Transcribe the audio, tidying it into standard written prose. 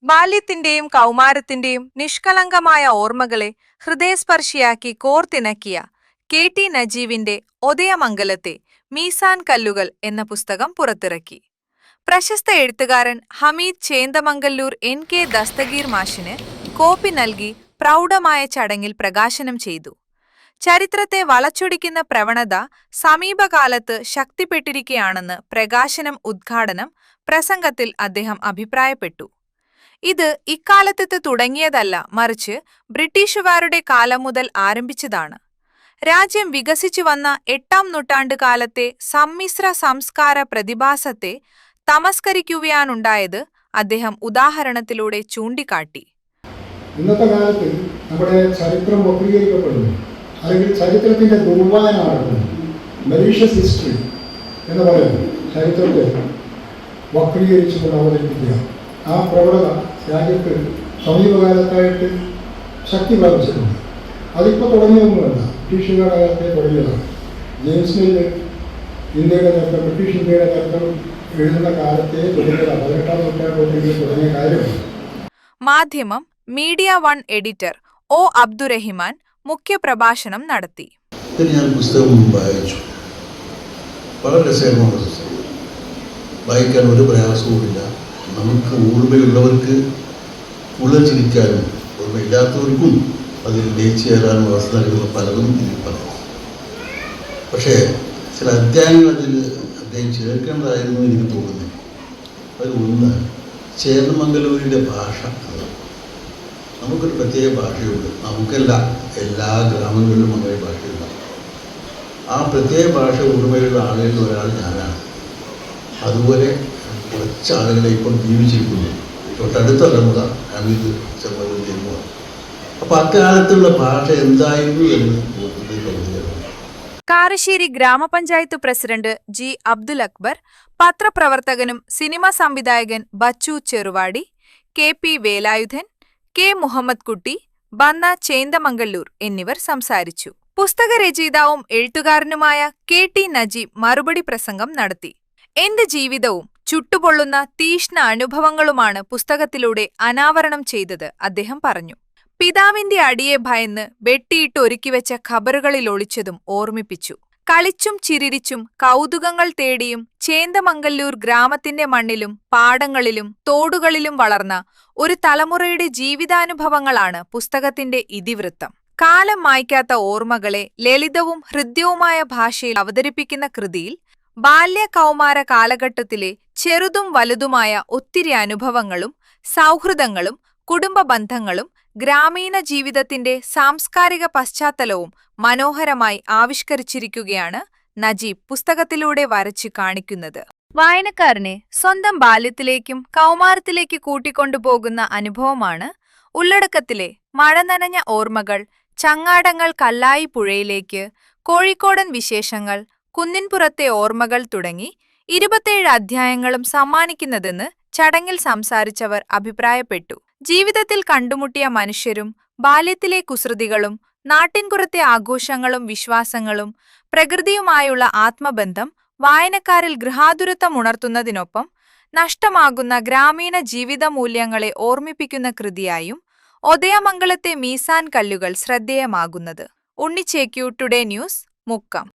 ബാല്യത്തിന്റെയും കൗമാരത്തിന്റെയും നിഷ്കളങ്കമായ ഓർമ്മകളെ ഹൃദയസ്പർശിയാക്കി കോർത്തിണക്കിയ കെ.ടി. നജീബിന്റെ ഉദയമംഗലത്തെ മീസാൻ കല്ലുകൾ എന്ന പുസ്തകം പുറത്തിറക്കി. പ്രശസ്ത എഴുത്തുകാരൻ ഹമീദ് ചേന്ദമംഗല്ലൂർ N.K. ദസ്തഗീർ മാഷിന് കോപ്പി നൽകി പ്രൗഢമായ ചടങ്ങിൽ പ്രകാശനം ചെയ്തു. ചരിത്രത്തെ വളച്ചൊടിക്കുന്ന പ്രവണത സമീപകാലത്ത് ശക്തിപ്പെട്ടിരിക്കുകയാണെന്ന് പ്രകാശനം ഉദ്ഘാടനം പ്രസംഗത്തിൽ അദ്ദേഹം അഭിപ്രായപ്പെട്ടു. ഇത് ഇക്കാലത്ത് തുടങ്ങിയതല്ല, മറിച്ച് ബ്രിട്ടീഷുകാരുടെ കാലം മുതൽ ആരംഭിച്ചതാണ്. രാജ്യം വികസിച്ചു വന്ന 8ാം നൂറ്റാണ്ട് കാലത്തെ സമ്മിശ്ര സംസ്കാര പ്രതിഭാസത്തെ തമസ്കരിക്കുവാനുണ്ടായത് അദ്ദേഹം ഉദാഹരണത്തിലൂടെ ചൂണ്ടിക്കാട്ടി. ഇന്നത്തെ കാലത്ത് നമ്മുടെ ചരിത്രം വക്രീകരിക്കപ്പെടുന്നു, അല്ലെങ്കിൽ ചരിത്രത്തിന്റെ ദുർവായന നടക്കുന്നു. മലീഷ്യസ് ഹിസ്റ്ററി എന്ന് പറയുന്നത് ചരിത്രത്തെ വക്രീകരിച്ചുകൊണ്ട് അവതരിപ്പിക്കുക. ആ പ്രവണത രാജ്യത്ത് സമീപകാലത്തായിട്ട് ശക്തി പ്രാപിച്ചിട്ടുണ്ട്. അതിപ്പോൾ തുടങ്ങിയൊന്നുമല്ല, ബ്രിട്ടീഷുകാരുടെ കാലത്തെ തുടങ്ങിയതാണ്. ജെയിംസ് മിൽ ഇന്ത്യയുടെ ചരിത്രം, ബ്രിട്ടീഷ് ഇന്ത്യയുടെ ചരിത്രം എഴുതുന്ന കാലത്തെ തുടങ്ങിയതാണ്. 18ാം നൂറ്റാണ്ടിൽ തുടങ്ങിയ കാര്യമാണ്. മാധ്യമം മീഡിയ 1 എഡിറ്റർ ഒ. അബ്ദുറഹിമാൻ മുഖ്യപ്രഭാഷണം നടത്തി. ഞാൻ പുസ്തകം വായിച്ചു. വളരെ രസകരമായ പുസ്തകം. വായിക്കാൻ ഒരു പ്രയാസവുമില്ല. നമുക്ക് ഓർമ്മയുള്ളവർക്ക് ഉളച്ചിരിക്കാനും ഓർമ്മയില്ലാത്തവർക്കും അതിൽ ലയിച്ചു ചേരാനും അവസ്ഥ നൽകുന്ന പലതും ഇതിൽ പറഞ്ഞു. പക്ഷേ ചില അധ്യായങ്ങൾ അതിൽ അദ്ദേഹം ചേർക്കേണ്ടതായിരുന്നു എനിക്ക് തോന്നുന്നു. അതിലൊന്ന് ചേന്ദമംഗലൂരിൻ്റെ ഭാഷ. നമുക്കൊരു പ്രത്യേക ഭാഷയുണ്ട്. നമുക്കല്ല, എല്ലാ ഗ്രാമങ്ങളിലും അങ്ങനെ ഭാഷയുണ്ടാവും. ആ പ്രത്യേക ഭാഷ ഓർമ്മയുള്ള ആളുകളിൽ ഒരാൾ ഞാനാണ്. അതുപോലെ കുറച്ച് ആളുകളെ ഇപ്പോൾ ജീവിച്ചിരിക്കുന്നു. തൊട്ടടുത്ത തലമുറ ഹമീദ് ചെമ്മൂർ. അപ്പോൾ അക്കാലത്തുള്ള ഭാഷ എന്തായിരുന്നു എന്ന് കാരശ്ശേരി ഗ്രാമപഞ്ചായത്ത് പ്രസിഡന്റ് ജി. അബ്ദുൽ അക്ബർ, പത്രപ്രവർത്തകനും സിനിമാ സംവിധായകൻ ബച്ചു ചെറുവാടി, കെ.പി. വേലായുധൻ, കെ. മുഹമ്മദ് കുട്ടി, ബന്ന ചേന്ദമംഗല്ലൂർ എന്നിവർ സംസാരിച്ചു. പുസ്തകരചയിതാവും എഴുത്തുകാരനുമായ കെ.ടി. നജീബ് മറുപടി പ്രസംഗം നടത്തി. എന്റെ ജീവിതവും ചുട്ടുപൊള്ളുന്ന തീഷ്ണ അനുഭവങ്ങളുമാണ് പുസ്തകത്തിലൂടെ അനാവരണം ചെയ്തത് അദ്ദേഹം പറഞ്ഞു. പിതാവിന്റെ അടിയെ ഭയന്ന് വെട്ടിയിട്ട് ഒരുക്കിവെച്ച ഖബറുകളിൽ ഒളിച്ചതും ഓർമ്മിപ്പിച്ചു. കളിച്ചും ചിരിച്ചും കൗതുകങ്ങൾ തേടിയും ചേന്ദമംഗല്ലൂർ ഗ്രാമത്തിന്റെ മണ്ണിലും പാടങ്ങളിലും തോടുകളിലും വളർന്ന ഒരു തലമുറയുടെ ജീവിതാനുഭവങ്ങളാണ് പുസ്തകത്തിന്റെ ഇതിവൃത്തം. കാലം മായ്ക്കാത്ത ഓർമ്മകളെ ലളിതവും ഹൃദ്യവുമായ ഭാഷയിൽ അവതരിപ്പിക്കുന്ന കൃതിയിൽ ബാല്യ-കൗമാര കാലഘട്ടത്തിലെ ചെറുതും വലുതുമായ ഒത്തിരി അനുഭവങ്ങളും സൗഹൃദങ്ങളും കുടുംബ ബന്ധങ്ങളും ഗ്രാമീണ ജീവിതത്തിന്റെ സാംസ്കാരിക പശ്ചാത്തലവും മനോഹരമായി ആവിഷ്കരിച്ചിരിക്കുകയാണ് നജീബ് പുസ്തകത്തിലൂടെ വരച്ചു കാണിക്കുന്നത്. വായനക്കാരനെ സ്വന്തം ബാല്യത്തിലേക്കും കൗമാരത്തിലേക്ക് കൂട്ടിക്കൊണ്ടുപോകുന്ന അനുഭവമാണ് ഉള്ളടക്കത്തിലെ മഴ നനഞ്ഞ ഓർമ്മകൾ, ചങ്ങാടങ്ങൾ കല്ലായി പുഴയിലേക്ക്, കോഴിക്കോടൻ വിശേഷങ്ങൾ, കുന്നിൻപുറത്തെ ഓർമ്മകൾ തുടങ്ങി 27 അധ്യായങ്ങളും സമ്മാനിക്കുന്നതെന്ന് ചടങ്ങിൽ സംസാരിച്ചവർ അഭിപ്രായപ്പെട്ടു. ജീവിതത്തിൽ കണ്ടുമുട്ടിയ മനുഷ്യരും ബാല്യത്തിലെ കുസൃതികളും നാട്ടിൻപുറത്തെ ആഘോഷങ്ങളും വിശ്വാസങ്ങളും പ്രകൃതിയുമായുള്ള ആത്മബന്ധം വായനക്കാരിൽ ഗൃഹാതുരത്വം ഉണർത്തുന്നതിനൊപ്പം നഷ്ടമാകുന്ന ഗ്രാമീണ ജീവിത മൂല്യങ്ങളെ ഓർമ്മിപ്പിക്കുന്ന കൃതിയായും ഉദയമംഗലത്തെ മീസാൻ കല്ലുകൾ ശ്രദ്ധേയമാകുന്നത്. ഉണ്ണിച്ചേക്യു, ടുഡേ ന്യൂസ്, മുക്കം.